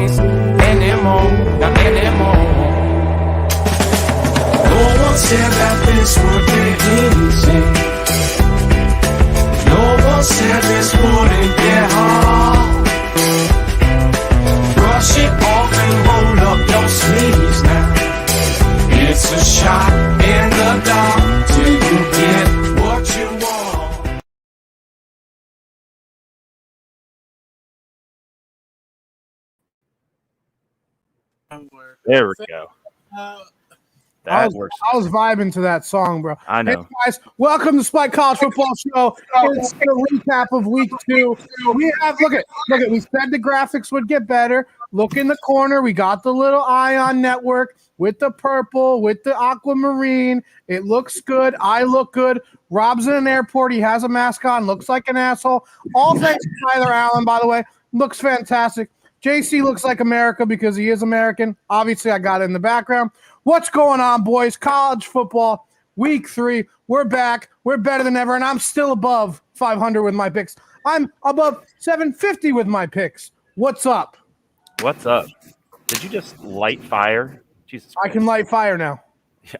pockets anymore, not anymore. No one said that this would be easy. No one said this wouldn't get hard. Brush it off and roll up your sleeves now. It's a shot in the dark till you get what you want. There we go. That works. I was vibing to that song, bro. I know. Hey guys, welcome to Spike College Football Show. It's the recap of week 2. We have look at. We said the graphics would get better. Look in the corner. We got the little Ion network with the purple, with the aquamarine. It looks good. I look good. Rob's in an airport. He has a mask on. Looks like an asshole. All thanks to Tyler Allen, by the way. Looks fantastic. JC looks like America because he is American. Obviously, I got it in the background. What's going on, boys? College football, week 3. We're back. We're better than ever, and I'm still above 500 with my picks. I'm above 750 with my picks. What's up? What's up? Did you just light fire? Jesus Christ. I can light fire now.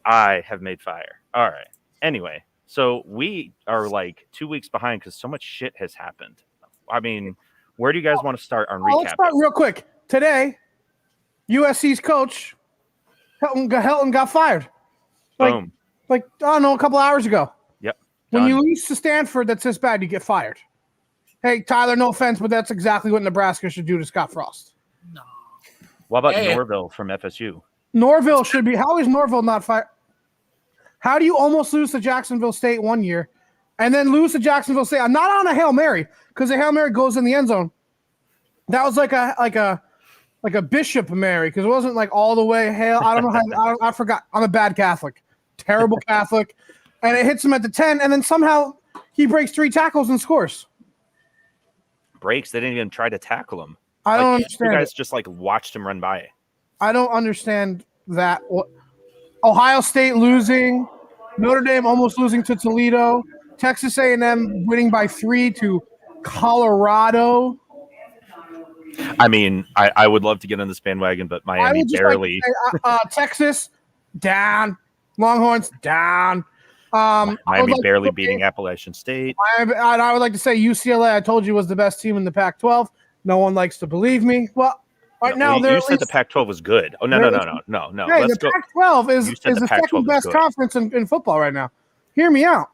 I have made fire. All right. Anyway, so we are like 2 weeks behind because so much shit has happened. I mean, where do you guys want to start on recap? Let's start real quick. Today, USC's coach Helton got fired. Boom. Like, I don't know, a couple hours ago. Yep. When Done. you lose to Stanford, that's this bad, you get fired. Hey, Tyler, no offense, but that's exactly what Nebraska should do to Scott Frost. No. What about Norville from FSU? Norville should be. How is Norville not fired? How do you almost lose to Jacksonville State one year and then lose to Jacksonville State? I'm not on a Hail Mary because the Hail Mary goes in the end zone. That was like a Bishop Mary because it wasn't like all the way hail. I don't know how. I forgot. I'm a bad Catholic, terrible Catholic, and it hits him at the 10, and then somehow he breaks 3 tackles and scores. Breaks. They didn't even try to tackle him. I don't understand. You guys just like watched him run by. I don't understand that. Ohio State losing, Notre Dame almost losing to Toledo, Texas A&M winning by 3 to Colorado. I mean, I would love to get on this bandwagon, but Miami barely. Texas down, Longhorns down. Miami barely beating Appalachian State. I would like to say UCLA. I told you was the best team in the Pac-12. No one likes to believe me. Well, right now you said the Pac-12 was good. Oh no. Hey, the Pac-12 is the second best conference in football right now. Hear me out.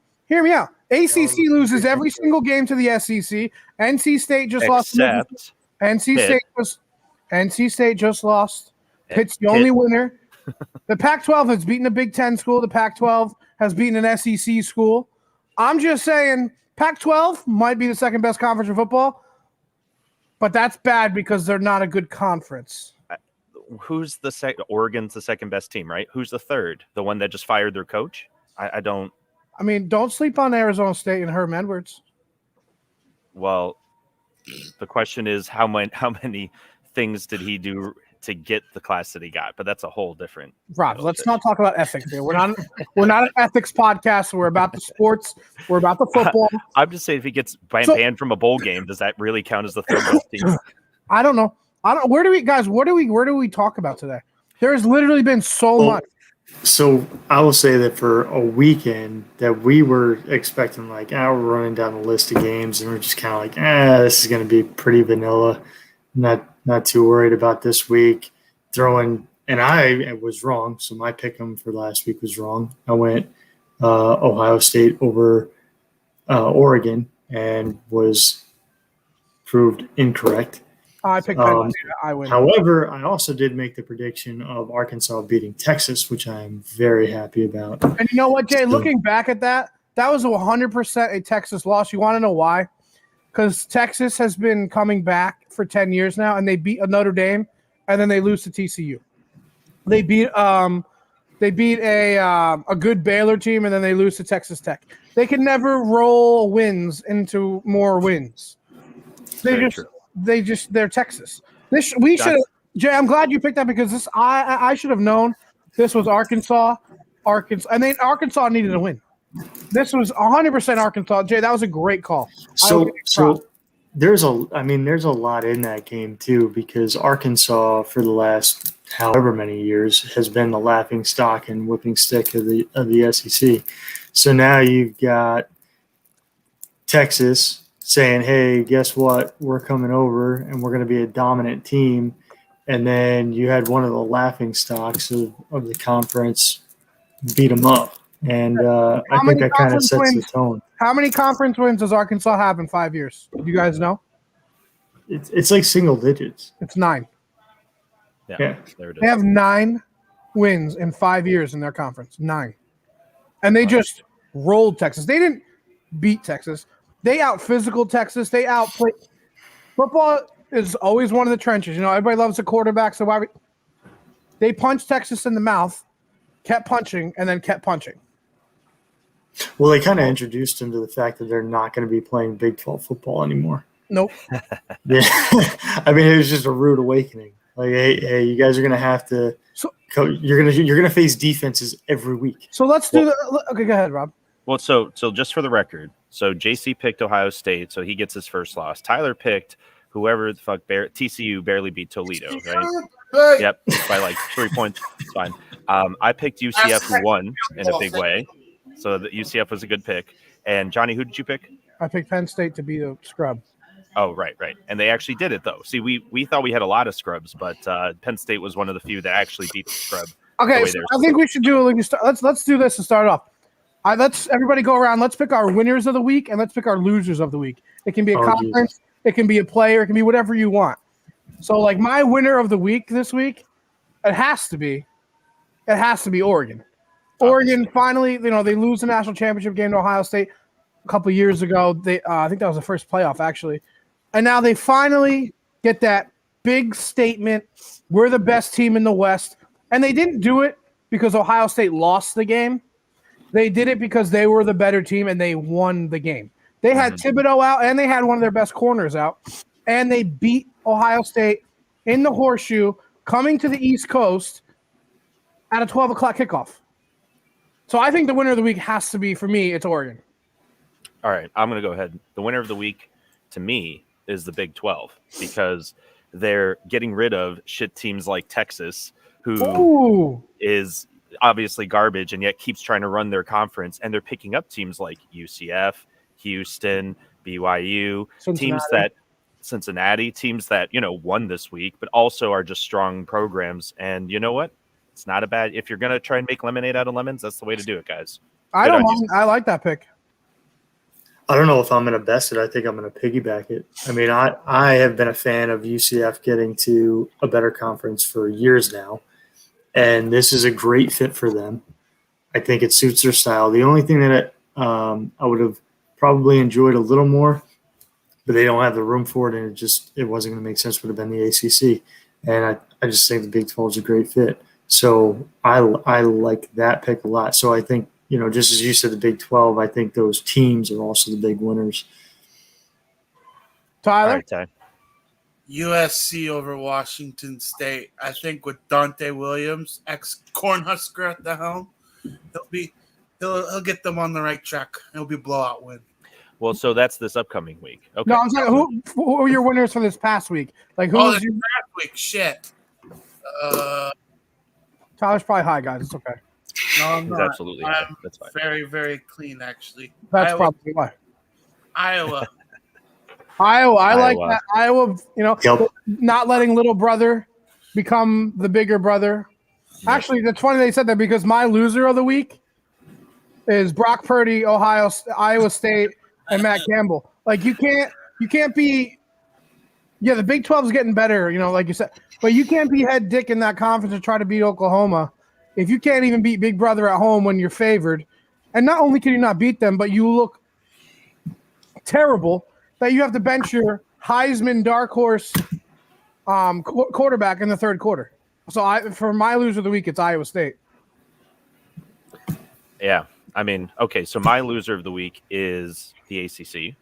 ACC loses every single game to the SEC. NC State just lost. NC State just lost. Pitt's the only winner. The Pac-12 has beaten a Big Ten school. The Pac-12 has beaten an SEC school. I'm just saying Pac-12 might be the second best conference in football, but that's bad because they're not a good conference. Who's the second? Oregon's the second best team, right? Who's the third? The one that just fired their coach? I don't. I mean, don't sleep on Arizona State and Herm Edwards. Well, the question is how many things did he do to get the class that he got? But that's a whole different. Rob, let's not talk about ethics here. We're not an ethics podcast. We're about the sports. We're about the football. I'm just saying, if he gets banned from a bowl game, does that really count as the third best team? I don't know. Where do we talk about today? There has literally been so much. So I will say that for a weekend that we were expecting, like, we're running down the list of games, and we're just kind of like, this is going to be pretty vanilla. Not too worried about this week. And I was wrong, so my pick'em for last week was wrong. I went Ohio State over Oregon and was proved incorrect. I picked Penn State. I win. However, I also did make the prediction of Arkansas beating Texas, which I am very happy about. And you know what, Jay? Looking back at that was 100% a Texas loss. You want to know why? Because Texas has been coming back for 10 years now, and they beat Notre Dame, and then they lose to TCU. They beat a good Baylor team, and then they lose to Texas Tech. They can never roll wins into more wins. They're Texas. Jay, I'm glad you picked that because I should have known this was Arkansas, and then Arkansas needed a win. This was 100% Arkansas. Jay, that was a great call. So there's a lot in that game too, because Arkansas for the last however many years has been the laughing stock and whipping stick of the SEC. So now you've got Texas saying, "Hey, guess what? We're coming over and we're going to be a dominant team." And then you had one of the laughing stocks of the conference beat them up, and I think that kind of sets the tone. How many conference wins does Arkansas have in 5 years? Do you guys know? It's like single digits. It's 9. Yeah. There it is. They have 9 wins in 5 years in their conference. 9. And they just rolled Texas. They didn't beat Texas. They out-physical Texas. They outplayed. Football is always one of the trenches. You know, everybody loves the quarterback. So why they punched Texas in the mouth, kept punching, and then kept punching. Well, they kind of introduced him to the fact that they're not going to be playing Big 12 football anymore. Nope. Yeah. I mean, it was just a rude awakening. Like, hey, you guys are going to have to you're going to face defenses every week. So let's do okay, go ahead, Rob. Well, so just for the record, so JC picked Ohio State, so he gets his first loss. Tyler picked whoever the fuck TCU barely beat Toledo, right? Yep, by like 3 points. It's fine. I picked UCF, who won in a big way, so the UCF was a good pick. And Johnny, who did you pick? I picked Penn State to be the scrub. Oh, right. And they actually did it, though. See, we thought we had a lot of scrubs, but Penn State was one of the few that actually beat the scrub. Okay, so I think we should do let's do this to start off. Let's everybody go around. Let's pick our winners of the week and let's pick our losers of the week. It can be a conference, Jesus. It can be a player, it can be whatever you want. So, like my winner of the week this week, it has to be Oregon. Oregon finally, they lose the national championship game to Ohio State a couple years ago. They, I think that was the first playoff actually, and now they finally get that big statement: we're the best team in the West. And they didn't do it because Ohio State lost the game. They did it because they were the better team and they won the game. They had Thibodeau out and they had one of their best corners out, and they beat Ohio State in the horseshoe coming to the East Coast at a 12 o'clock kickoff. So I think the winner of the week has to be, for me, it's Oregon. All right, I'm going to go ahead. The winner of the week, to me, is the Big 12 because they're getting rid of shit teams like Texas, who is obviously garbage and yet keeps trying to run their conference, and they're picking up teams like UCF, Houston, BYU, Cincinnati, teams that, won this week, but also are just strong programs. And you know what? It's not a bad, if you're going to try and make lemonade out of lemons, that's the way to do it, guys. I don't mind. I like that pick. I don't know if I'm going to best it. I think I'm going to piggyback it. I mean, I have been a fan of UCF getting to a better conference for years now, and this is a great fit for them. I think it suits their style. The only thing that I would have probably enjoyed a little more, but they don't have the room for it, and it wasn't going to make sense, would have been the ACC. And I just think the Big 12 is a great fit. So I like that pick a lot. So I think, just as you said, the Big 12, I think those teams are also the big winners. Tyler? All right, Ty. USC over Washington State. I think with Dante Williams, ex-Cornhusker at the helm, he'll get them on the right track. It'll be a blowout win. Well, so that's this upcoming week. Okay. No, I'm saying who are your winners for this past week? Like who was your past week? Shit. Tyler's probably high, guys. It's okay. No, I'm not. Absolutely. I'm that's fine. very, very clean, actually. That's probably why. Iowa. I like that. Iowa, not letting little brother become the bigger brother. Yep. Actually, that's funny they said that because my loser of the week is Brock Purdy, Iowa State, and Matt Campbell. Like you can't be. Yeah, the Big 12 is getting better, like you said, but you can't be head dick in that conference and try to beat Oklahoma if you can't even beat Big Brother at home when you're favored. And not only can you not beat them, but you look terrible that you have to bench your Heisman dark horse quarterback in the third quarter. So for my loser of the week, it's Iowa State. Yeah. I mean, okay, so my loser of the week is the ACC,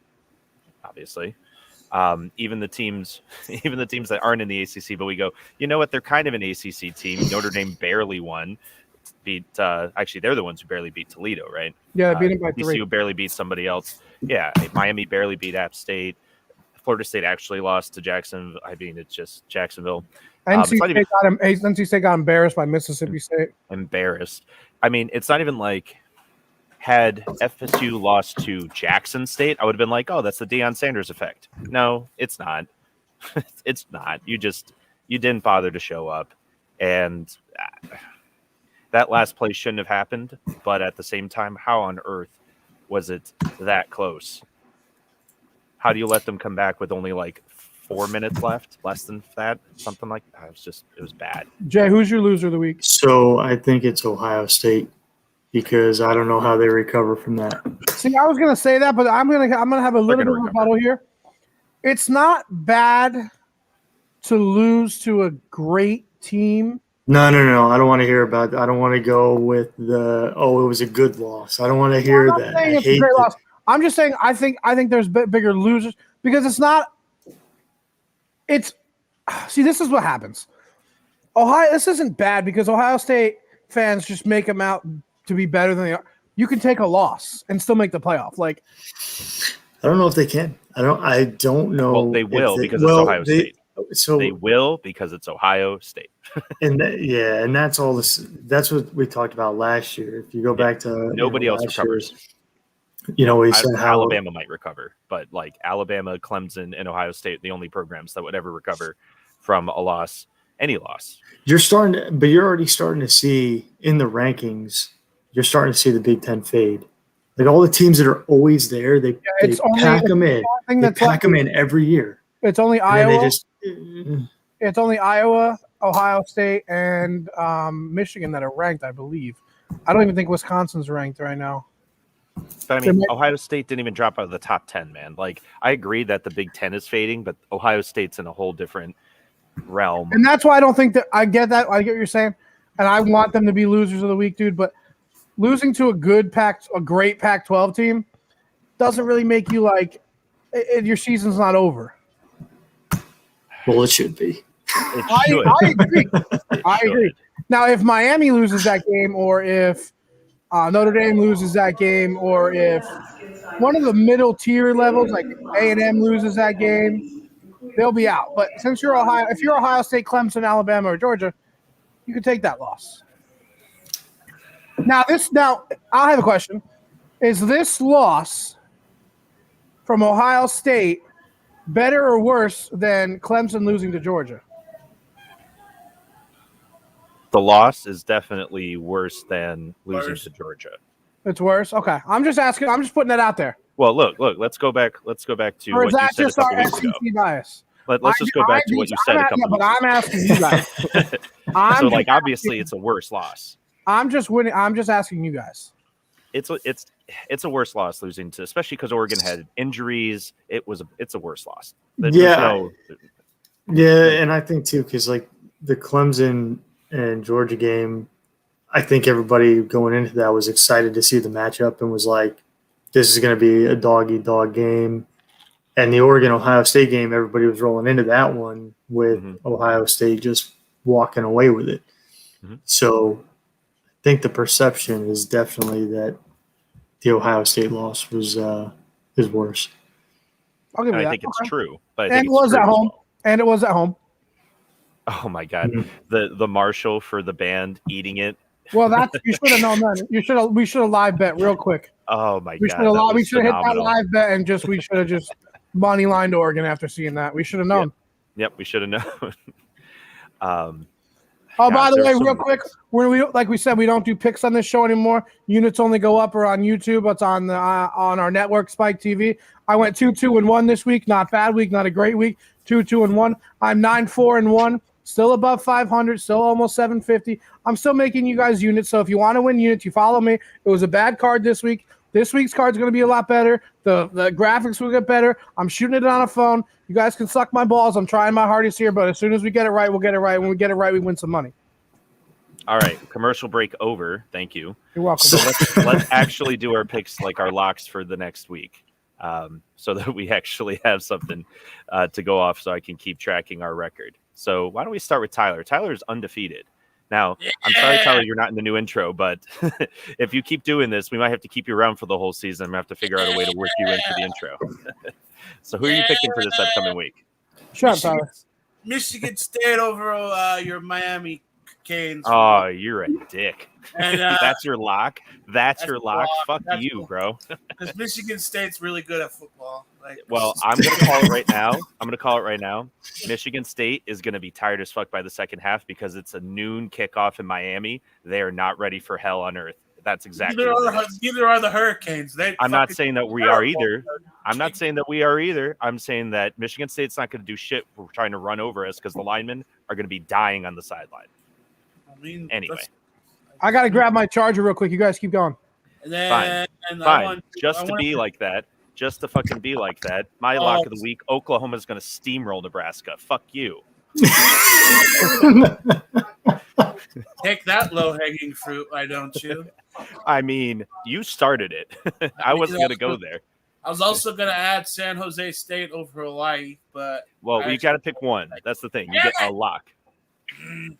obviously. Even the teams that aren't in the ACC, but we go, you know what? They're kind of an ACC team. Notre Dame barely won. Actually, they're the ones who barely beat Toledo, right? Yeah, they beat them by 3. TCU barely beat somebody else. Yeah, Miami barely beat App State. Florida State actually lost to Jacksonville. I mean, it's just Jacksonville. NC State got embarrassed by Mississippi State. Embarrassed. I mean, it's not even like had FSU lost to Jackson State, I would have been like, oh, that's the Deion Sanders effect. No, it's not. It's not. You didn't bother to show up. And that last play shouldn't have happened. But at the same time, how on earth was it that close? How do you let them come back with only like 4 minutes left? Less than that? Something like that. It was bad. Jay, who's your loser of the week? So I think it's Ohio State because I don't know how they recover from that. See, I was gonna say that, but I'm gonna have a little bit of rebuttal here. It's not bad to lose to a great team. No. I don't want to hear about that. I don't want to go with it was a good loss. I don't want to hear that. I hate a great loss. I'm just saying I think there's bigger losers because it's not. See, this is what happens. This isn't bad because Ohio State fans just make them out to be better than they are. You can take a loss and still make the playoff. Like, I don't know if they can. I don't know. Well, they will because it's Ohio State. So they will because it's Ohio State. and that's all this. That's what we talked about last year. If you go back to nobody else recovers. We said how Alabama might recover, but like Alabama, Clemson, and Ohio State, the only programs that would ever recover from a loss, any loss. You're already starting to see in the rankings. You're starting to see the Big Ten fade. Like all the teams that are always there, they pack them in. They pack them in every year. It's only Iowa. It's only Iowa, Ohio State, and Michigan that are ranked, I believe. I don't even think Wisconsin's ranked right now. But I mean, Ohio State didn't even drop out of the top 10, man. Like, I agree that the Big Ten is fading, but Ohio State's in a whole different realm. And that's why I don't think that I get that. I get what you're saying. And I want them to be losers of the week, dude. But losing to a great Pac-12 team doesn't really make you like your season's not over. Well, it should be. I agree. I agree. Now, if Miami loses that game, or if Notre Dame loses that game, or if one of the middle tier levels like A&M loses that game, they'll be out. But since if you're Ohio State, Clemson, Alabama, or Georgia, you can take that loss. Now I have a question. Is this loss from Ohio State better or worse than Clemson losing to Georgia? The loss is definitely worse than losing to Georgia. It's worse? Okay. I'm just asking. I'm just putting that out there. Well, look. Let's go back to what you said a couple weeks ago. Bias? Let's just go back to what you said a couple weeks ago. But I'm asking you guys. So, obviously, it's a worse loss. I'm just asking you guys. It's a worse loss losing to, especially because Oregon had injuries. It's a worse loss. Yeah, and I think too because like the Clemson and Georgia game, I think everybody going into that was excited to see the matchup and was like, this is going to be a dog-eat-dog game. And the Oregon-Ohio State game, everybody was rolling into that one with Ohio State just walking away with it. Mm-hmm. So I think the perception is definitely that the Ohio State loss is worse. I'll give you that. I think it's true. But it was at home. And it was at home. Oh my God, the Marshall for the band eating it. Well, you should have known that. We should have live bet real quick. Oh my God, we should have hit that live bet and we should have just money lined Oregon after seeing that. We should have known. Yep, we should have known. By the way, real quick, like we said, we don't do picks on this show anymore. Units only go up or on YouTube. It's on on our network, Spike TV. I went 2-2-1 this week. Not bad week, not a great week. 2-2-1. I'm 9-4-1. Still above 500, still almost 750. I'm still making you guys units. So if you want to win units, you follow me. It was a bad card this week. This week's card's going to be a lot better. The graphics will get better. I'm shooting it on a phone. You guys can suck my balls. I'm trying my hardest here, but as soon as we get it right, we'll get it right. When we get it right, we win some money. All right, commercial break over. Thank you. You're welcome. So let's actually do our picks, like our locks for the next week, so that we actually have something to go off so I can keep tracking our record. So why don't we start with Tyler? Tyler's undefeated. Now, I'm sorry, Tyler, you're not in the new intro, but if you keep doing this, we might have to keep you around for the whole season. We have to figure out a way to work you into the intro. So who are you picking for this upcoming week? Shut up, Tyler. Michigan State over your Miami Canes. Oh, you're a dick. And, That's your lock. That's your lock. Fuck That's you, cool. bro. Because Michigan State's really good at football. Well, I'm going to call it right now. Michigan State is going to be tired as fuck by the second half because it's a noon kickoff in Miami. They are not ready for hell on earth. That's exactly neither are the Hurricanes. I'm not saying that we are either. I'm not saying that we are either. I'm saying that Michigan State's not going to do shit for trying to run over us because the linemen are going to be dying on the sideline. I mean, anyway, I got to grab my charger real quick. You guys keep going. Fine. Just to be like that. Just to fucking be like that. My lock of the week, Oklahoma's going to steamroll Nebraska. Fuck you. Take that low-hanging fruit, why don't you? I mean, you started it. I wasn't going to go there. I was also going to add San Jose State over Hawaii, but... Well, we got to pick one. That's the thing. You get a lock.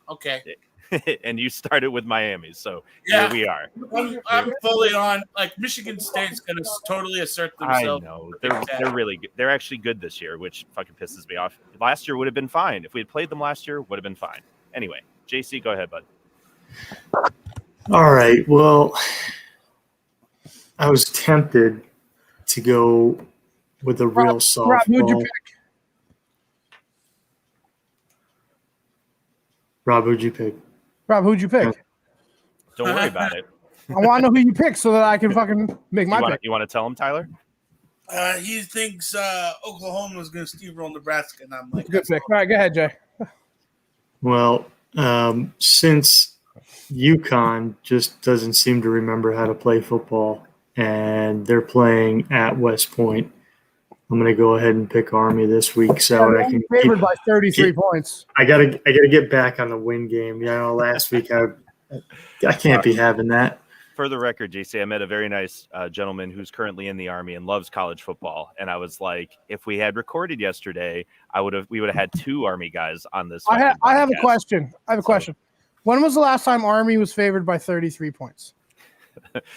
Okay. And you started with Miami, so here we are. I'm fully on. Like, Michigan State's going to totally assert themselves. I know. They're really good. They're actually good this year, which fucking pisses me off. Last year would have been fine. If we had played them last year, would have been fine. Anyway, JC, go ahead, bud. All right. Well, I was tempted to go with a real softball. Rob, who'd you pick? Rob, who'd you pick? Rob, who'd you pick? Don't worry about it. I want to know who you picked so that I can fucking make my pick. You want to tell him, Tyler? He thinks Oklahoma is going to steamroll Nebraska, and I'm like, Good pick. All right, go ahead, Jay. Well, since UConn just doesn't seem to remember how to play football, and they're playing at West Point, I'm going to go ahead and pick Army this week, so I can favored by 33 points. I gotta get back on the win game. You know, last week I can't be having that. For the record, JC, I met a very nice gentleman who's currently in the Army and loves college football, and I was like, if we had recorded yesterday, we would have had 2 Army guys on this. I have a question. When was the last time Army was favored by 33 points?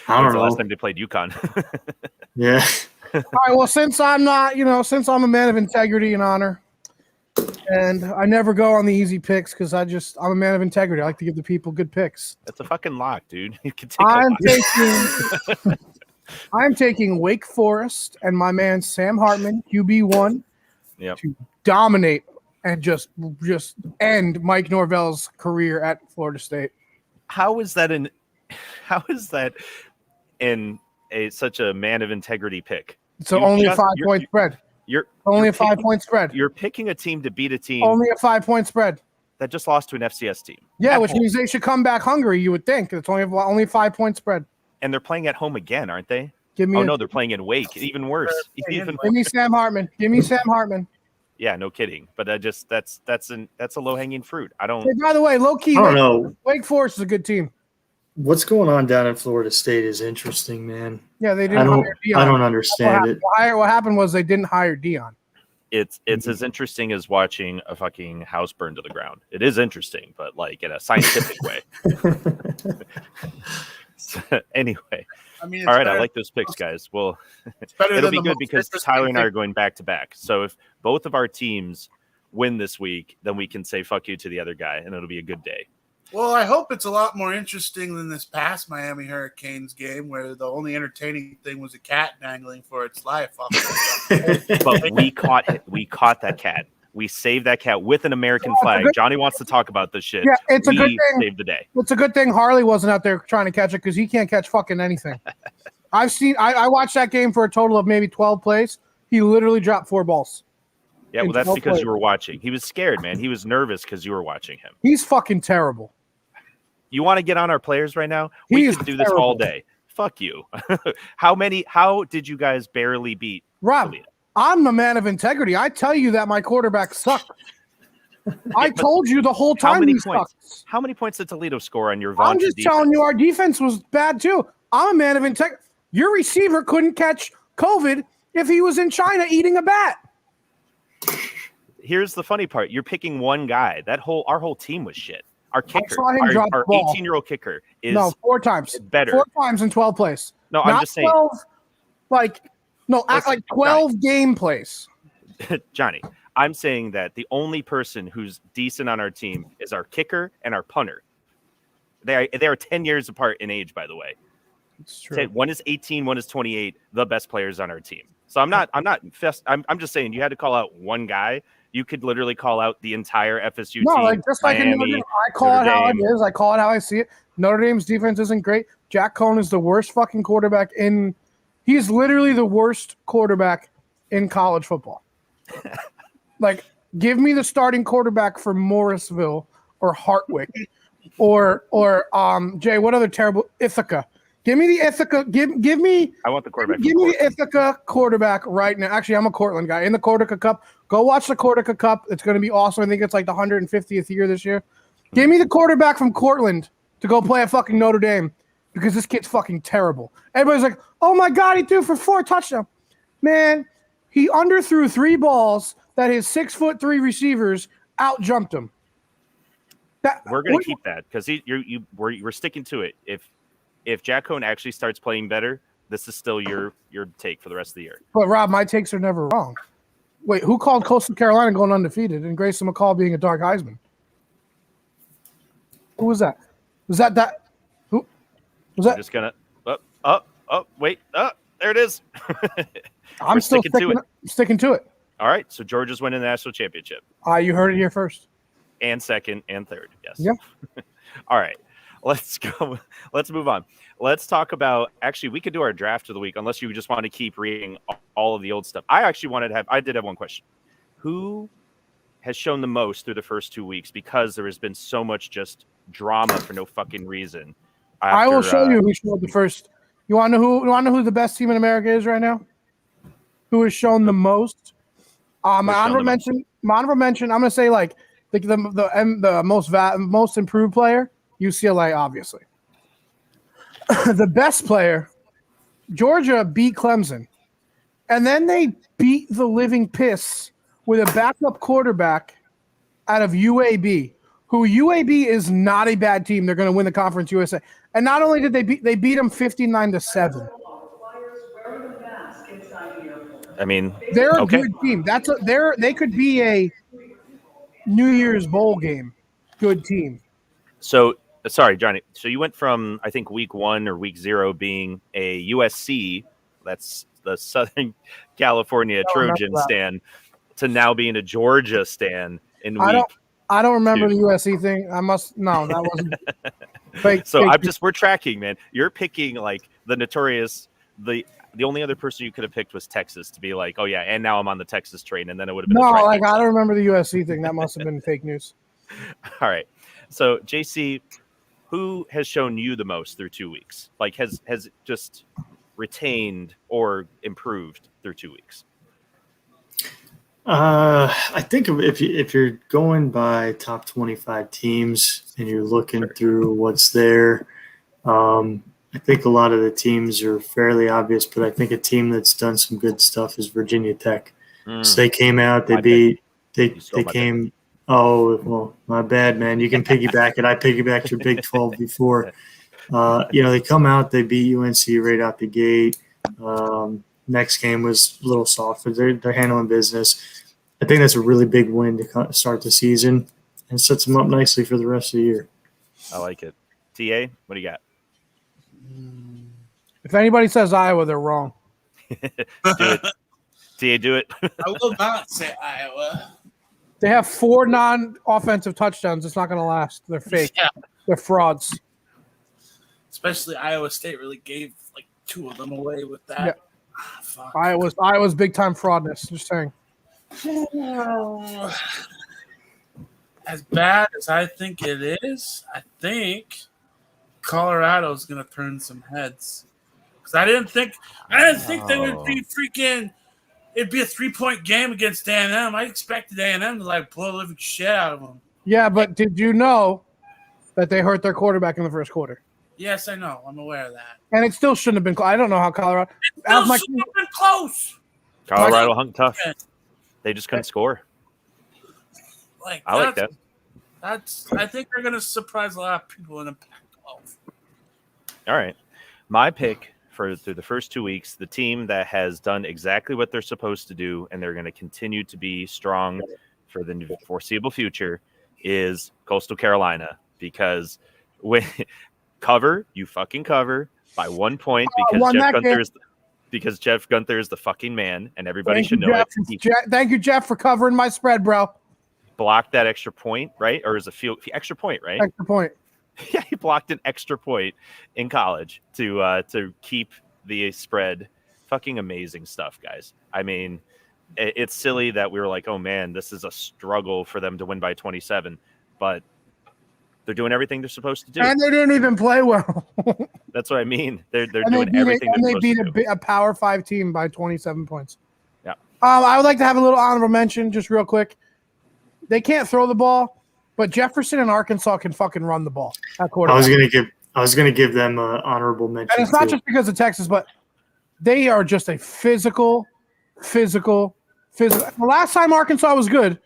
I don't know. The last time they played UConn. Yeah. All right. Well, since I'm a man of integrity and honor, and I never go on the easy picks because I'm a man of integrity. I like to give the people good picks. That's a fucking lock, dude. You can take I'm taking Wake Forest and my man Sam Hartman, QB1, to dominate and just end Mike Norvell's career at Florida State. How is that in such a man of integrity pick? So only a 5-point spread. You're only a 5-point spread. You're picking a team to beat a team. Only a 5-point spread. That just lost to an FCS team. Yeah, which means they should come back hungry, you would think. It's only a 5-point spread. And they're playing at home again, aren't they? No, they're playing in Wake. Even worse. Give me Sam Hartman. Yeah, no kidding. But that's a low-hanging fruit. I don't. Hey, by the way, low key. I don't know. Wake Forest is a good team. What's going on down in Florida State is interesting, man. Yeah, they didn't hire Dion. I don't understand it. What happened was they didn't hire Dion. It's as interesting as watching a fucking house burn to the ground. It is interesting, but like in a scientific way. So, anyway. I mean, all right, I like those picks, guys. Well, it'll be good because Tyler and I are going back to back. So if both of our teams win this week, then we can say fuck you to the other guy, and it'll be a good day. Well, I hope it's a lot more interesting than this past Miami Hurricanes game where the only entertaining thing was a cat dangling for its life. But we caught that cat. We saved that cat with an American flag. Johnny wants to talk about this shit. Yeah, it's a good thing. Saved the day. It's a good thing Harley wasn't out there trying to catch it because he can't catch fucking anything. I watched that game for a total of maybe 12 plays. He literally dropped 4 balls. Yeah, well, that's because you were watching. He was scared, man. He was nervous because you were watching him. He's fucking terrible. You want to get on our players right now? We could do this all day. Fuck you. How did you guys barely beat Rob? I'm a man of integrity. I tell you that my quarterback sucked. I told you the whole time he sucks. How many points did Toledo score on your vaunted I'm just defense? telling you our defense was bad too. I'm a man of integrity. Your receiver couldn't catch COVID if he was in China eating a bat. Here's the funny part. You're picking one guy. Our whole team was shit. Our kicker, our 18-year-old kicker is 4 times. Better. 4 times in 12 plays. No, I'm just saying. 12, like No, at like 12 game plays. Johnny, I'm saying that the only person who's decent on our team is our kicker and our punter. They are 10 years apart in age, by the way. It's true. One is 18, one is 28. The best players on our team. So I'm just saying you had to call out one guy. You could literally call out the entire FSU team. No, like just like in Notre Miami, Dame, I call Notre it how it Dame. is. I call it how I see it. Notre Dame's defense isn't great. Jack Cohn is the worst fucking quarterback in. He's literally the worst quarterback in college football. Like, give me the starting quarterback for Morrisville or Hartwick or Jay. What other terrible Ithaca? Give me the Ithaca. Give me. I want the quarterback. Give me the Ithaca quarterback right now. Actually, I'm a Cortland guy. In the Cortica Cup, go watch the Cortica Cup. It's going to be awesome. I think it's like the 150th year this year. Give me the quarterback from Cortland to go play at fucking Notre Dame because this kid's fucking terrible. Everybody's like, oh my God, he threw for 4 touchdowns. Man, he underthrew 3 balls that his 6'3" receivers outjumped him. We're going to keep that because we're sticking to it. If Jack Cohn actually starts playing better, this is still your take for the rest of the year. But Rob, my takes are never wrong. Wait, who called Coastal Carolina going undefeated and Grayson McCall being a dark Heisman? Who was that? Was that who was that? I'm just gonna wait. There it is. I'm still sticking to it. All right, so Georgia's winning the national championship. You heard it here first. And second and third. Yes. Yeah. All right. Let's go. Let's move on. Let's talk about. Actually, we could do our draft of the week, unless you just want to keep reading all of the old stuff. I did have one question. Who has shown the most through the first 2 weeks? Because there has been so much just drama for no fucking reason. I will show you who showed the first. You want to know who the best team in America is right now? Who has shown the most? My honorable mention. I'm going to say like the most improved player. UCLA, obviously. The best player, Georgia beat Clemson. And then they beat the living piss with a backup quarterback out of UAB, who UAB is not a bad team. They're going to win the Conference USA. And not only did they beat them 59-7. I mean, they're a good team. They could be a New Year's Bowl game. Good team. So, sorry, Johnny. So you went from, I think, week 1 or week 0 being a USC, that's the Southern California Trojan stan, to now being a Georgia stan in week. I don't remember 2. the USC thing. That wasn't. fake, so fake. we're tracking, man. You're picking like the notorious, the only other person you could have picked was Texas to be like, oh yeah, and now I'm on the Texas train, and then it would have been. No, like I don't remember the USC thing. That must have been fake news. All right. So JC, who has shown you the most through 2 weeks? Like has just retained or improved through 2 weeks? I think if you're going by top 25 teams and you're looking through what's there, I think a lot of the teams are fairly obvious, but I think a team that's done some good stuff is Virginia Tech. So they came out, they came. Oh, well, my bad, man. You can piggyback it. I piggybacked your Big 12 before. They come out, they beat UNC right out the gate. Next game was a little soft, but they're handling business. I think that's a really big win to start the season and sets them up nicely for the rest of the year. I like it. TA, what do you got? If anybody says Iowa, they're wrong. Do it. TA, do it. I will not say Iowa. They have 4 non-offensive touchdowns. It's not going to last. They're fake. Yeah. They're frauds. Especially Iowa State really gave like 2 of them away with that. Yeah. Fuck. Iowa's big time fraudness. Just saying. As bad as I think it is, I think Colorado's gonna turn some heads. Because I didn't think they would be freaking. It'd be a 3-point game against A&M. I expected A&M to like blow the living shit out of them. Yeah, but did you know that they hurt their quarterback in the first quarter? Yes, I know. I'm aware of that. And it still shouldn't have been close. I don't know how Colorado. It still shouldn't have been close. Colorado hung tough. They just couldn't score. I like that. I think they're going to surprise a lot of people in the Pac-12. All right. My pick through the first 2 weeks, the team that has done exactly what they're supposed to do, and they're going to continue to be strong for the foreseeable future, is Coastal Carolina. Because when you fucking cover by 1 point because Jeff Gunther is the fucking man, and everybody should know it. Thank you, Jeff, for covering my spread, bro. Blocked that extra point, right? Or is a extra point, right? Extra point. Yeah, he blocked an extra point in college to keep the spread. Fucking amazing stuff, guys. I mean, it's silly that we were like, oh man, this is a struggle for them to win by 27, but they're doing everything they're supposed to do. And they didn't even play well. That's what I mean. They're doing everything they're supposed to do. They beat a Power 5 team by 27 points. Yeah. I would like to have a little honorable mention, just real quick. They can't throw the ball, but Jefferson and Arkansas can fucking run the ball. I was gonna give them an honorable mention. And it's not just because of Texas, but they are just a physical. The last time Arkansas was good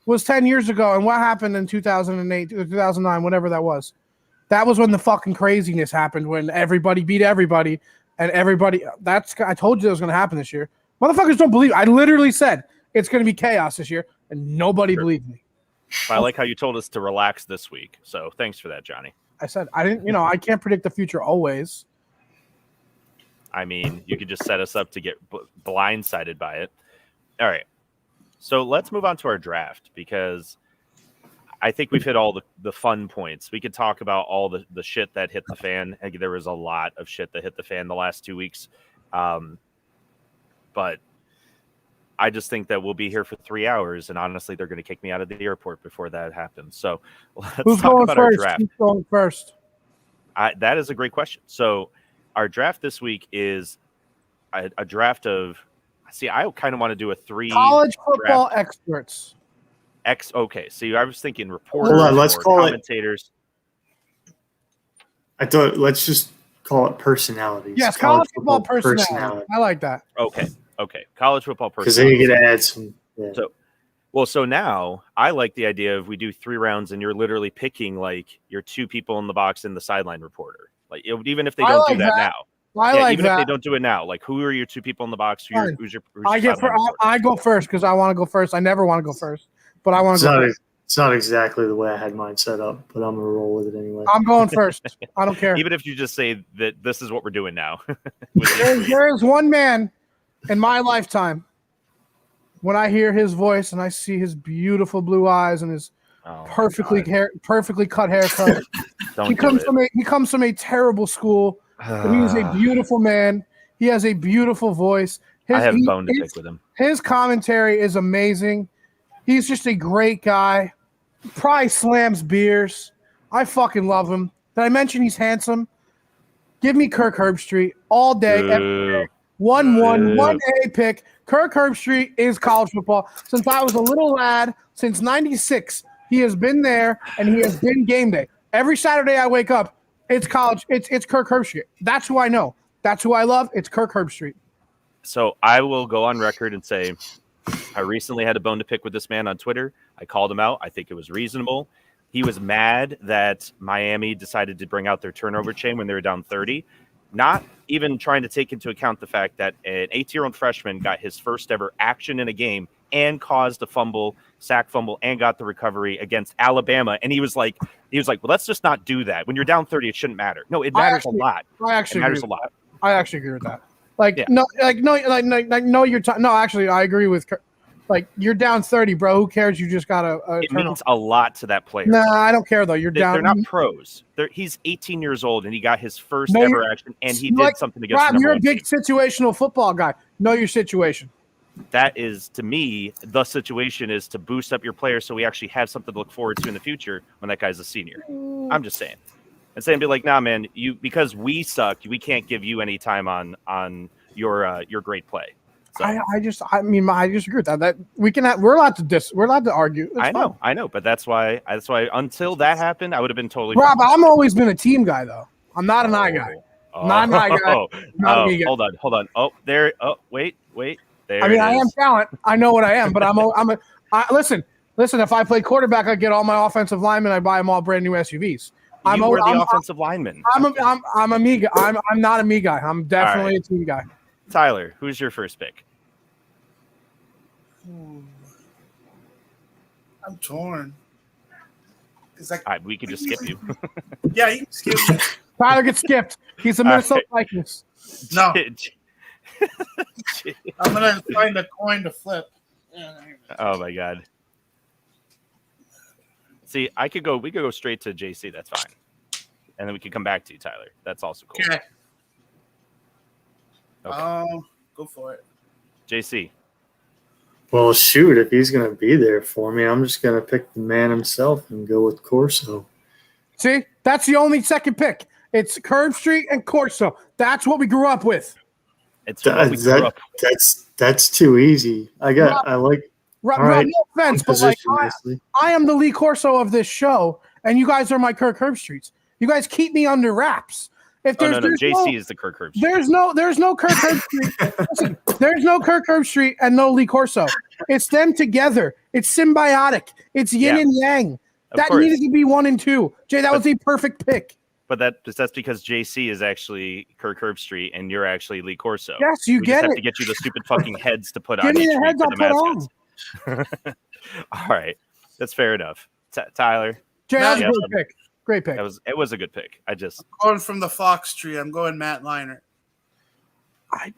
was 10 years ago, and what happened in 2008, 2009, whatever that was. That was when the fucking craziness happened, when everybody beat everybody, and everybody. I told you that was going to happen this year. Motherfuckers don't believe. I literally said it's going to be chaos this year, and nobody believed me. I like how you told us to relax this week. So thanks for that, Johnny. I said I didn't. I can't predict the future always. I mean, you could just set us up to get blindsided by it. All right. So let's move on to our draft, because I think we've hit all the fun points. We could talk about all the shit that hit the fan. There was a lot of shit that hit the fan the last 2 weeks. But I just think that we'll be here for 3 hours, and honestly, they're going to kick me out of the airport before that happens. So let's talk about our draft. Who's going first? That is a great question. So our draft this week is a draft of. See, I kind of want to do a 3 college football experts. Okay, see, I was thinking reporters. Hold on, let's call commentators. Let's just call it personalities. Yes, college football personality. I like that. Okay, college football personality. Because then you get to add some. Yeah. So now I like the idea of we do 3 rounds, and you're literally picking like your 2 people in the box and the sideline reporter. Like even if they don't do that now. If they don't do it now, like who are your 2 people in the box? I go first because I want to go first. I never want to go first, but I want to go first. It's not exactly the way I had mine set up, but I'm gonna roll with it anyway. I'm going first. I don't care. Even if you just say that this is what we're doing now. There is one man in my lifetime when I hear his voice and I see his beautiful blue eyes and his perfectly cut haircut. He comes from a terrible school. But he is a beautiful man. He has a beautiful voice. I have a bone to pick with him. His commentary is amazing. He's just a great guy. Probably slams beers. I fucking love him. Did I mention he's handsome? Give me Kirk Herbstreit all day, every day. 1A pick. Kirk Herbstreit is college football. Since I was a little lad, since 96, he has been there, and he has been game day. Every Saturday I wake up, it's college. It's Kirk Herbstreit. That's who I know. That's who I love. It's Kirk Herbstreit. So I will go on record and say I recently had a bone to pick with this man on Twitter. I called him out. I think it was reasonable. He was mad that Miami decided to bring out their turnover chain when they were down 30, not even trying to take into account the fact that an 18-year-old freshman got his first ever action in a game and caused a sack fumble, and got the recovery against Alabama. And he was like, well, let's just not do that. When you're down 30, it shouldn't matter. No, it matters a lot. I actually agree with that. Actually, I agree with. Like, you're down 30, bro. Who cares? You just got it means a lot to that player. Nah, I don't care though. They're not pros. He's 18 years old and he got his first ever action, and he did something against. Rob, you're a big situational football guy. Know your situation. That is, to me, the situation is to boost up your players so we actually have something to look forward to in the future when that guy's a senior. I'm just saying. And saying, be like, nah, man, because we suck, we can't give you any time on your great play. So, I just agree with that. That we're allowed to argue. It's I know, but that's why until that happened, I would have been totally. Rob, I've always been a team guy though. I'm not an eye guy. Not an eye guy. Not a guy. Hold on. Oh, there. Oh, wait. There. I mean, I am talent. I know what I am, but listen. If I play quarterback, I get all my offensive linemen. I buy them all brand new SUVs. I'm You were the I'm- offensive lineman. I'm a me guy. I'm not a me guy. I'm definitely a team guy. Tyler, who's your first pick? I'm torn. We could just skip you. Yeah, you can skip me. Tyler gets skipped. He's the Minnesota Vikings. No. I'm gonna find a coin to flip. Oh my god. See, we could go straight to JC, that's fine. And then we could come back to you, Tyler. That's also cool. Okay. Go for it. JC. Well, shoot, if he's going to be there for me, I'm just going to pick the man himself and go with Corso. See, that's the only second pick. It's Curb Street and Corso. That's what we grew up with. That's too easy. Rob, right. no offense, but like I am the Lee Corso of this show, and you guys are my Kirk Herbstreets. You guys keep me under wraps. If there's, there's JC is the Kirk Herbstreit. There's no Kirk Herbstreit. Listen, there's no Kirk Herbstreit and no Lee Corso. It's them together. It's symbiotic. It's yin and yang. That needed to be 1 and 2. Jay, that was a perfect pick. But that's because JC is actually Kirk Herbstreit and you're actually Lee Corso. Yes, you we get just it. have to get you the stupid fucking heads to put Give on. me Each the heads week I'll for the put on. All right, that's fair enough. Tyler, Jay, that was a good pick. Great pick. It was a good pick. I'm going from the Fox tree. I'm going Matt Leinart. I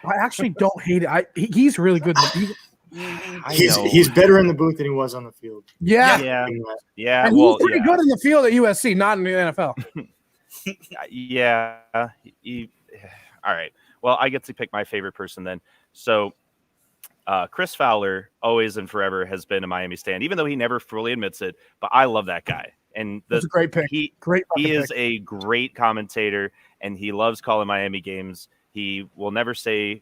actually don't hate it. He's really good. He's better in the booth than he was on the field. Yeah. And he was pretty good in the field at USC, not in the NFL. Yeah. All right. Well, I get to pick my favorite person then. So Chris Fowler, always and forever, has been a Miami stan, even though he never fully admits it. But I love that guy. And that's a great pick. He is a great commentator, and he loves calling Miami games. He will never say,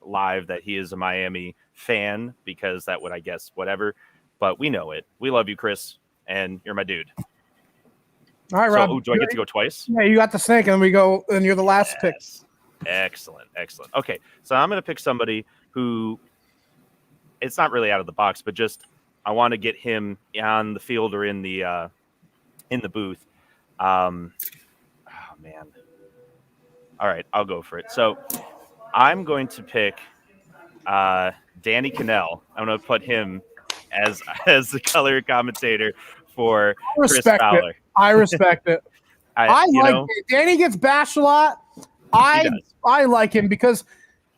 live that he is a Miami fan, because that would, I guess, whatever. But we know it. We love you, Chris, and you're my dude. All right, Rob. So, do I get to go twice? Yeah, you got the snake, and we go, and you're the last pick. Excellent. Okay, so I'm going to pick somebody who, it's not really out of the box, but just I want to get him on the field or in the booth. Oh man. All right, I'll go for it. So I'm going to pick Danny Cannell. I'm going to put him as the color commentator for Chris Fowler. I respect it. I like it. Danny gets bashed a lot. I like him because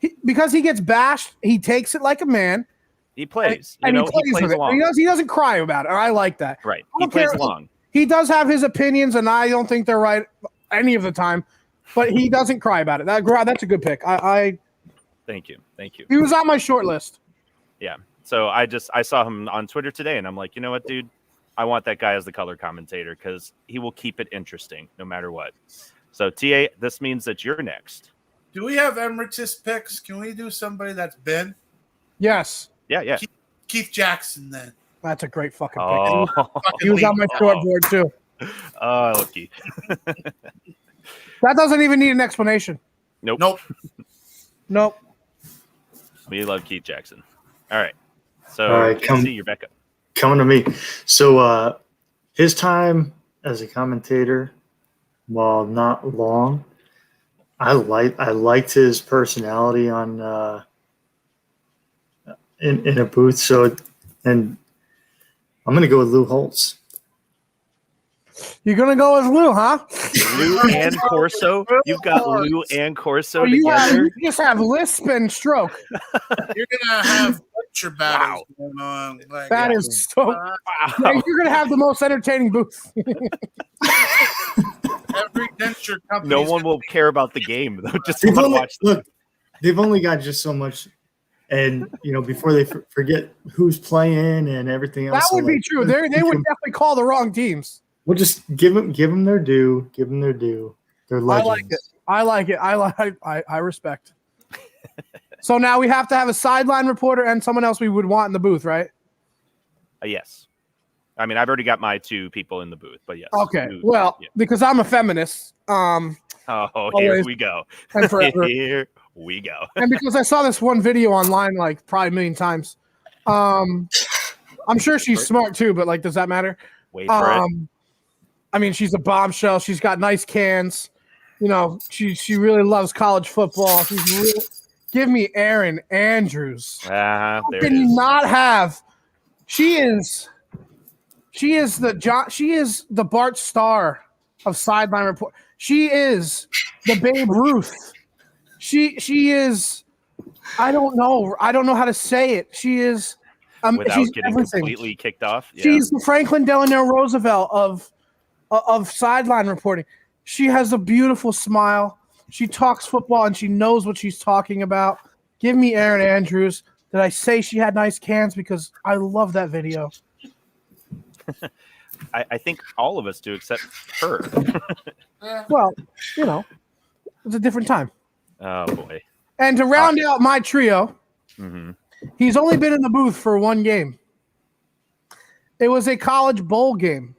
he gets bashed. He takes it like a man. He plays. He plays along. He doesn't cry about it. I like that. Right. He plays along. He does have his opinions, and I don't think they're right any of the time. But he doesn't cry about it. That's a good pick. Thank you. He was on my short list. Yeah. So I saw him on Twitter today, and I'm like, you know what, dude? I want that guy as the color commentator because he will keep it interesting no matter what. So TA, this means that you're next. Do we have Emeritus picks? Can we do somebody that's been? Yes. Yeah. Keith Jackson then. That's a great fucking pick. Oh. He was on my short board too. Oh, lucky. That doesn't even need an explanation. Nope. We love Keith Jackson. All right. So, see you're back up. Coming to me. So, his time as a commentator, while not long, I liked his personality on in a booth. So, and I'm going to go with Lou Holtz. You're going to go with Lou, huh? Lou and Corso? You've got Lou and Corso together? You just have lisp and stroke. You're going to have lecture battles going on. That is so... Wow. Yeah, you're going to have the most entertaining booth. Every denture company... No one will care about the game, though. Just want to watch look, they've only got just so much... And, before they forget who's playing and everything else. That would be true. They would definitely call the wrong teams. We'll just give them their due. Give them their due. They're legends. I like it. I respect. So now we have to have a sideline reporter and someone else we would want in the booth, right? Yes. I mean, I've already got my 2 people in the booth, but yes. Okay. Because I'm a feminist. Here we go. And forever. Here we go. And because I saw this one video online probably a million times. I'm sure she's smart too, but does that matter? Wait for it. I mean, she's a bombshell. She's got nice cans. You know, she really loves college football. Give me Erin Andrews. How There can it you is. not have? She is the Bart Starr of Sideline Report. She is the Babe Ruth. She is. I don't know how to say it. She is. Without she's getting everything. completely kicked off. Yeah. She's the Franklin Delano Roosevelt of sideline reporting. She has a beautiful smile. She talks football and she knows what she's talking about. Give me Erin Andrews. Did I say she had nice cans? Because I love that video. I think all of us do except her. Well, you know, it's a different time. Oh boy. And to round out my trio, he's only been in the booth for one game. It was a college bowl game.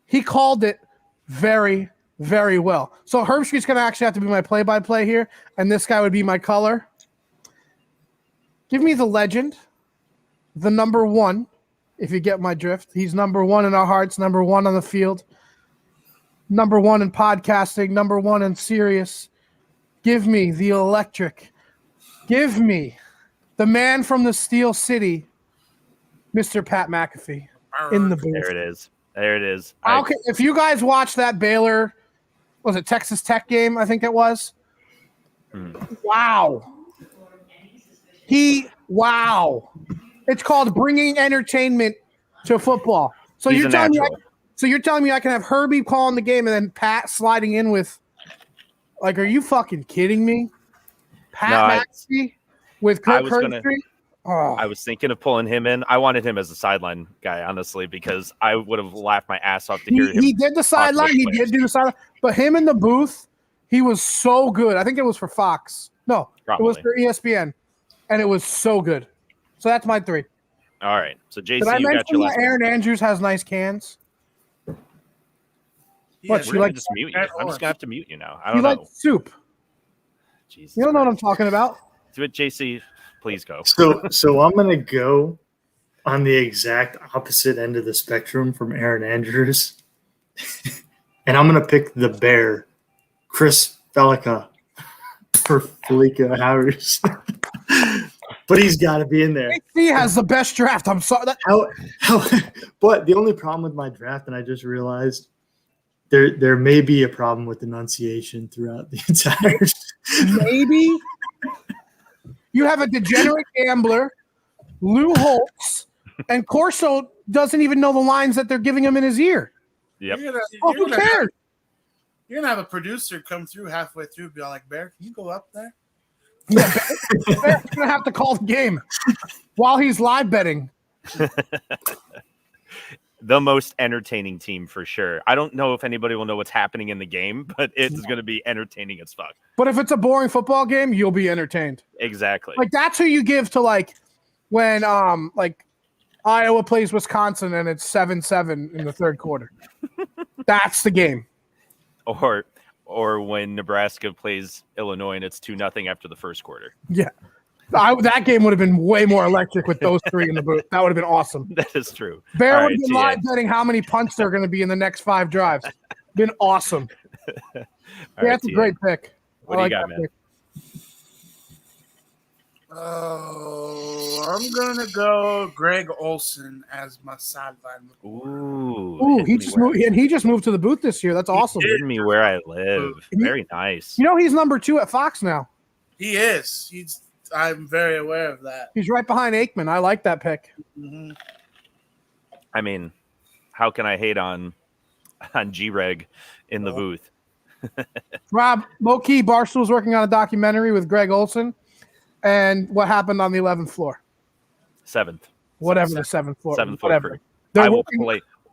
He called it very, very well. So Herbstreet's going to actually have to be my play-by-play here, and this guy would be my color. Give me the legend, the number one, if you get my drift. He's number one in our hearts, number one on the field, number one in podcasting, number one in Sirius. Give me the electric. Give me the man from the Steel City, Mr. Pat McAfee, in the booth. There it is. There it is. Okay, if you guys watched that Baylor, was it Texas Tech game? I think it was. Wow. Wow. It's called bringing entertainment to football. So He's you're a telling me, natural. you're telling me I can have Herbie calling the game and then Pat sliding in with, like, are you fucking kidding me? Pat McAfee with Kirk Herbstreit? Oh. I was thinking of pulling him in. I wanted him as a sideline guy, honestly, because I would have laughed my ass off to hear him. He did the sideline. He did do the sideline. But him in the booth, he was so good. I think it was for Fox. No, Probably. It was for ESPN. And it was so good. So that's my three. All right. So, JC, Did I you got mention your that last Erin Andrews has nice cans? What, We're she gonna likes just mute you. I'm just going to have to mute you now. I you don't like know. soup. Jesus You don't know what I'm Christ. talking about. Do it, JC. Please go. So I'm gonna go on the exact opposite end of the spectrum from Erin Andrews, and I'm gonna pick the Bear, Chris Felica, for Felica Harris. But he's got to be in there. He has the best draft. I'm sorry. But the only problem with my draft, and I just realized, there may be a problem with enunciation throughout the entire. Maybe you have a degenerate gambler, Lou Holtz, and Corso doesn't even know the lines that they're giving him in his ear. Yep. Who cares? You're gonna have a producer come through halfway through, be all like, "Bear, can you go up there?" Yeah, Bear's gonna have to call the game while he's live betting. The most entertaining team for sure. I don't know if anybody will know what's happening in the game, but it's going to be entertaining as fuck. But if it's a boring football game, you'll be entertained. Exactly. Like that's who you give to like when like Iowa plays Wisconsin and it's 7-7 in the third quarter. That's the game. Or when Nebraska plays Illinois and it's 2-0 after the first quarter. Yeah. That game would have been way more electric with those three in the booth. That would have been awesome. That is true. Bear All would have been right, live betting how many punts there are going to be in the next 5 drives. Been awesome. That's a great pick. What do you got, man? Pick. Oh, I'm gonna go Greg Olson as my sideline. Ooh, he just moved, and he just moved to the booth this year. That's awesome. Hitting me where I live. Very nice. You know he's number 2 at Fox now. He is. I'm very aware of that. He's right behind Aikman. I like that pick. Mm-hmm. I mean, how can I hate on G-Reg in the booth? Rob, low-key, Barstool's working on a documentary with Greg Olson and what happened on the 11th floor. 7th. Whatever the 7th floor. 7th floor. Whatever.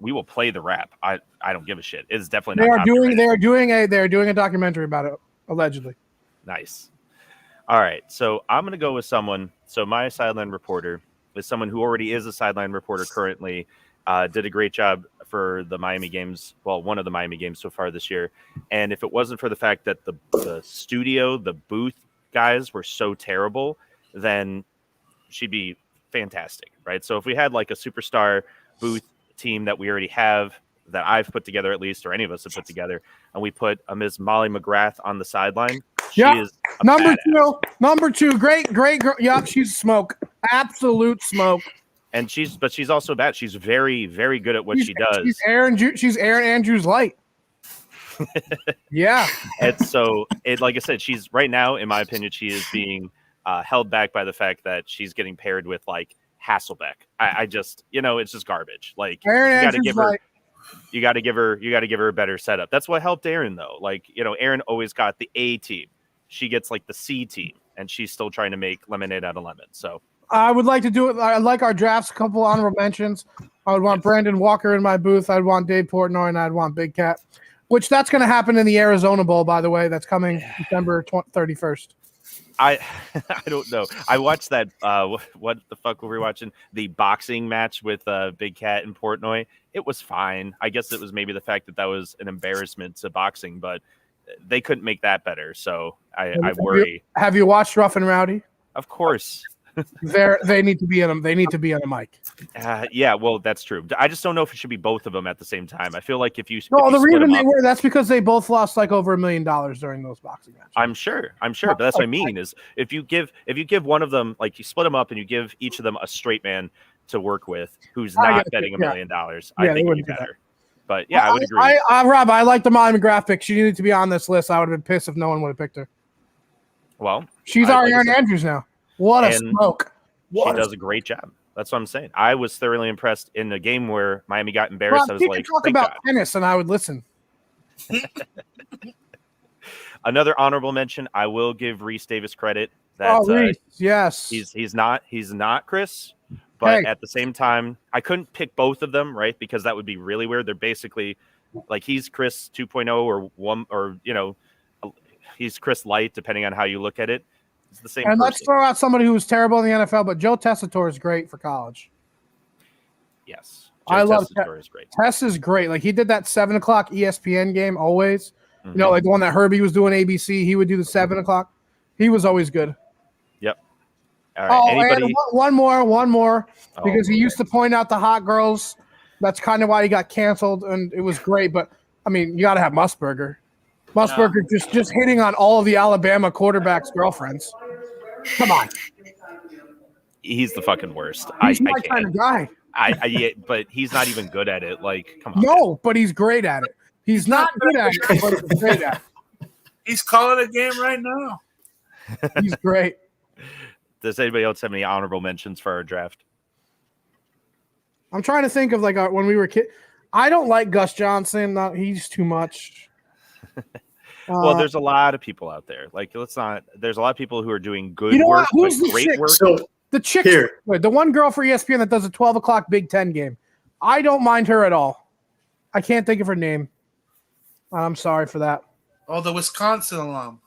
We will play the rap. I don't give a shit. It's definitely They not are doing a documentary about it, allegedly. Nice. All right. So I'm going to go with someone. So my sideline reporter is someone who already is a sideline reporter currently. Did a great job for the Miami games. Well, one of the Miami games so far this year. And if it wasn't for the fact that the studio, the booth guys were so terrible, then she'd be fantastic, right? So if we had like a superstar booth team that we already have, that I've put together, at least, or any of us have put together, and we put a Ms. Molly McGrath on the sideline. She is a number badass. Number two, great girl. Yep, she's smoke, absolute smoke. And she's also bad. She's very, very good at what she does. She's Aaron Andrews light. Yeah. And so, like I said, she's right now, in my opinion, she is being held back by the fact that she's getting paired with like Hasselbeck. I just, it's just garbage. Like Aaron you got to Andrews give her. light. You got to give her a better setup. That's what helped Aaron, though. Like, Aaron always got the A team. She gets like the C team, and she's still trying to make lemonade out of lemon. So I would like to do it. I like our drafts. A couple honorable mentions. I would want Brandon Walker in my booth. I'd want Dave Portnoy, and I'd want Big Cat, which that's going to happen in the Arizona Bowl, by the way. That's coming December 31st. I don't know. I watched that. What the fuck were we watching? The boxing match with Big Cat and Portnoy. It was fine. I guess it was maybe the fact that was an embarrassment to boxing, but they couldn't make that better. So I worry. Have you watched Rough and Rowdy? Of course. They need to be on them. They need to be on a mic. Yeah, well, that's true. I just don't know if it should be both of them at the same time. I feel like if you the reason they were, that's because they both lost like over $1 million during those boxing matches. I'm sure, but that's what I mean is if you give one of them, like you split them up and you give each of them a straight man to work with who's not betting $1 million, I think it'd be better. But yeah, I would agree. Rob, I like the Molly McGrath pick. She needed to be on this list. I would have been pissed if no one would have picked her. Well, she's our Aaron Andrews now. What a smoke! She does a great job. That's what I'm saying. I was thoroughly impressed in the game where Miami got embarrassed. Rob, I was like, talk about tennis, and I would listen. Another honorable mention. I will give Reese Davis credit. That, Reese, yes, he's not Chris, but at the same time, I couldn't pick both of them, right? Because that would be really weird. They're basically like he's Chris 2.0 or one, or he's Chris Light, depending on how you look at it. It's the same. And person. Let's throw out somebody who was terrible in the NFL, but Joe Tessitore is great for college. Yes, I love Tess. Is great. Tess is great. Like he did that 7 o'clock ESPN game always. Mm-hmm. Like the one that Herbie was doing ABC. He would do the 7 o'clock. He was always good. Yep. All right. Anybody? And one more, because he used to point out the hot girls. That's kind of why he got canceled, and it was great. But I mean, you got to have Musburger. Musburger just hitting on all of the Alabama quarterbacks' girlfriends. Come on. He's the fucking worst. He's my kind of guy. But he's not even good at it. Like, come on. No, but he's great at it. He's not good at it, but he's great at it. He's calling a game right now. He's great. Does anybody else have any honorable mentions for our draft? I'm trying to think of like when we were kids. I don't like Gus Johnson. He's too much. Well, there's a lot of people out there. Like, there's a lot of people who are doing good work, great work. So the chick, the one girl for ESPN that does a 12 o'clock Big Ten game. I don't mind her at all. I can't think of her name. I'm sorry for that. Oh, the Wisconsin alum.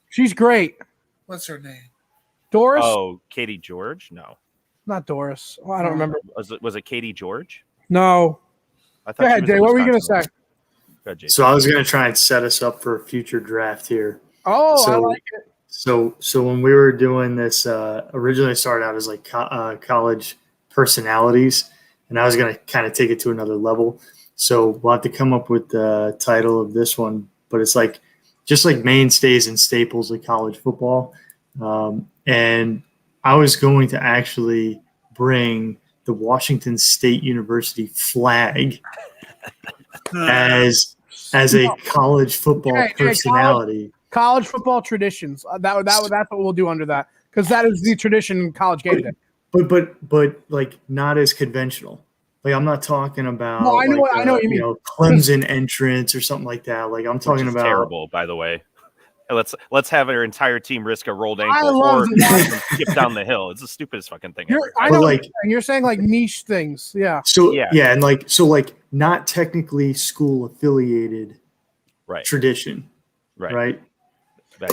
She's great. What's her name? Doris? Oh, Katie George? No. Not Doris. I don't remember. Was it Katie George? No. I thought Go ahead, Jay. What were you going to say? So I was going to try and set us up for a future draft here. Oh, I like it. So when we were doing this, originally started out as like college personalities, and I was going to kind of take it to another level. So we'll have to come up with the title of this one, but it's like just like mainstays and staples of college football. And I was going to actually bring the Washington State University flag as a college football personality. College football traditions. That's what we'll do under that, because that is the tradition in college game day. But like not as conventional. Like I'm not talking about. No, I know what you mean. Clemson entrance or something like that. Like I'm talking about terrible. By the way, let's have our entire team risk a rolled ankle or skip down the hill. It's the stupidest fucking thing ever. I know. You're saying like niche things. Yeah. So yeah, and like not technically school affiliated. Right. Tradition. Right.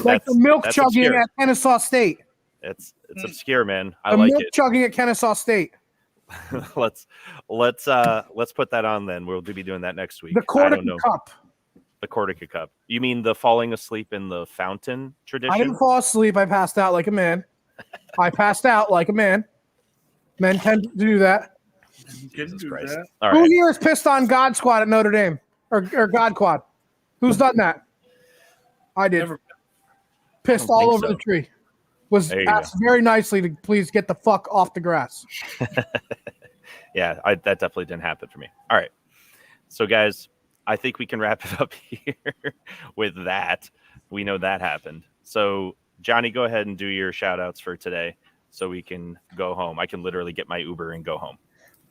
Like the milk chugging obscure. at Kennesaw State. It's obscure, man. I like milk it. Chugging at Kennesaw State. let's put that on then. We'll be doing that next week. The Cortica Cup. The Cortica Cup. You mean the falling asleep in the fountain tradition? I didn't fall asleep. I passed out like a man. Men tend to do that. You can Jesus do Christ. that. All Who right. here is pissed on God Squad at Notre Dame or God Quad? Who's done that? I did. Never. Pissed don't all think over so. the tree. Was There you asked very nicely to please get the fuck off the grass. Yeah, that definitely didn't happen for me. All right. So, guys, I think we can wrap it up here with that. We know that happened. So, Johnny, go ahead and do your shout outs for today so we can go home. I can literally get my Uber and go home.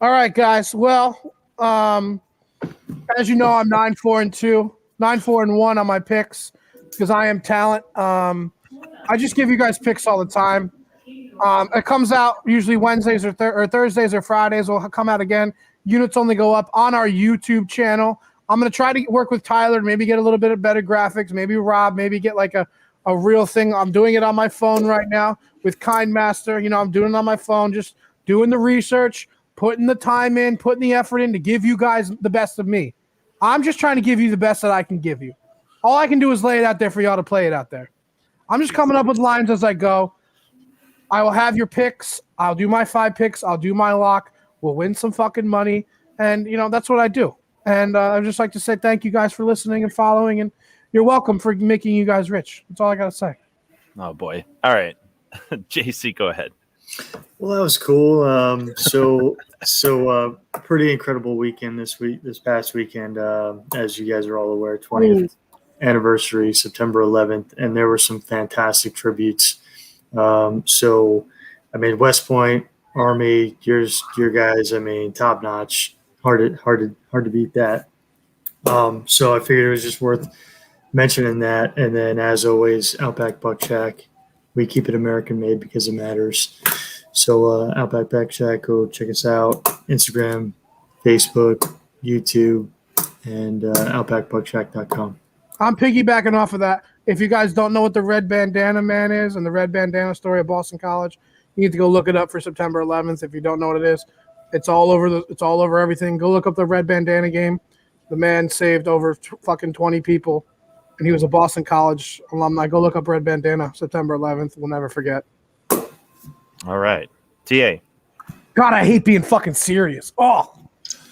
All right, guys. Well, as you know, I'm 9-4-2, 9-4-1 on my picks because I am talent. I just give you guys picks all the time. It comes out usually Wednesdays or Thursdays or Fridays. Will come out again. Units only go up on our YouTube channel. I'm going to try to work with Tyler to maybe get a little bit of better graphics. Maybe Rob, maybe get like a real thing. I'm doing it on my phone right now with KindMaster. You know, I'm doing it on my phone, just doing the research, putting the time in, putting the effort in to give you guys the best of me. I'm just trying to give you the best that I can give you. All I can do is lay it out there for y'all to play it out there. I'm just coming up with lines as I go. I will have your picks. I'll do my 5 picks. I'll do my lock. We'll win some fucking money. And, you know, that's what I do. And I'd just like to say thank you guys for listening and following. And you're welcome for making you guys rich. That's all I got to say. Oh, boy. All right. JC, go ahead. Well, that was cool. So pretty incredible weekend this past weekend, as you guys are all aware, 20th anniversary, September 11th, and there were some fantastic tributes. So, I mean, West Point, Army, your guys, I mean, top notch, hard to beat that. So I figured it was just worth mentioning that. And then, as always, Outback Buck Shack, we keep it American made because it matters. So Outback Buck Shack, go check us out. Instagram, Facebook, YouTube, and outbackbuckshack.com. I'm piggybacking off of that. If you guys don't know what the Red Bandana Man is and the Red Bandana story of Boston College, you need to go look it up for September 11th. If you don't know what it is, it's all over everything. Go look up the Red Bandana game. The man saved over fucking 20 people, and he was a Boston College alumni. Go look up Red Bandana, September 11th. We'll never forget. All right. TA. God, I hate being fucking serious. Oh,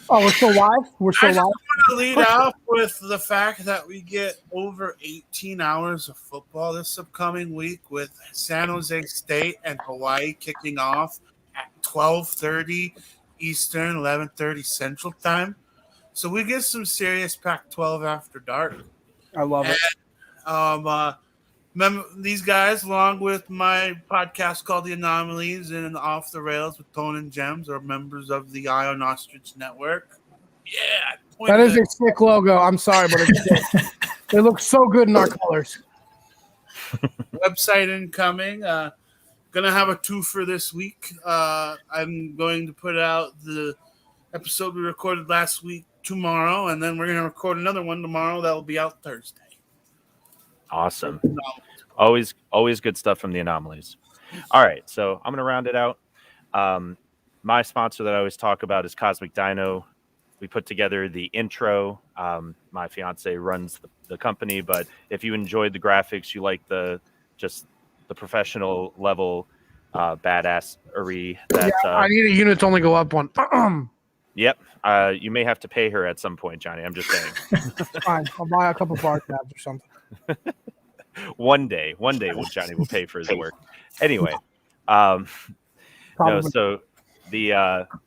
we're still live? We're still I just live? want to lead off with the fact that we get over 18 hours of football this upcoming week with San Jose State and Hawaii kicking off at 12:30 Eastern, 11:30 Central Time. So we get some serious Pac-12 after dark. I love it. Remember these guys, along with my podcast called The Anomalies and Off the Rails with Tone and Gems, are members of the Ion Ostrich Network. Yeah. That is a sick logo. I'm sorry, but it's they look so good in our colors. Website incoming. Gonna have a twofer this week. I'm going to put out the episode we recorded last week tomorrow, and then we're gonna record another one tomorrow that will be out Thursday. Awesome. Always good stuff from the Anomalies. All right, so I'm going to round it out. My sponsor that I always talk about is Cosmic Dino. We put together the intro. My fiance runs the company, but if you enjoyed the graphics, you like the professional level badassery. I need a unit to only go up one. Yep. You may have to pay her at some point, Johnny. I'm just saying. It's fine. I'll buy a couple bar tabs or something. One day, Johnny will pay for his work. Anyway, no. So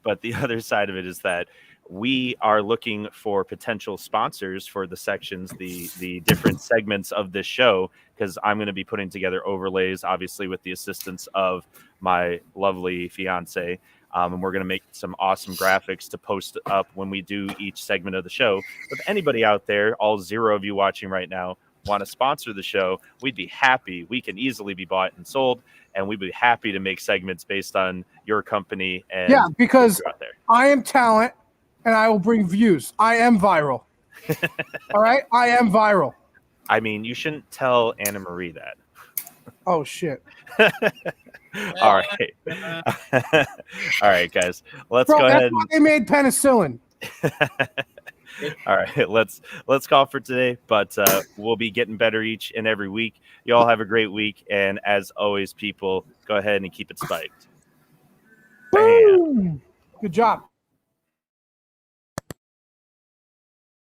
but the other side of it is that we are looking for potential sponsors for the sections, the different segments of this show, because I'm going to be putting together overlays, obviously with the assistance of my lovely fiance. And we're going to make some awesome graphics to post up when we do each segment of the show. If anybody out there, all 0 of you watching right now, want to sponsor the show, we'd be happy. We can easily be bought and sold, and we'd be happy to make segments based on your company. And yeah, because out there. I am talent, and I will bring views. I am viral. All right? I am viral. I mean, you shouldn't tell Anna Marie that. Oh, shit. All right. All right, guys. Let's go ahead. That's why they made penicillin. All right, let's call for today, but we'll be getting better each and every week. You all have a great week, and as always, people, go ahead and keep it spiked. Bam. Good job.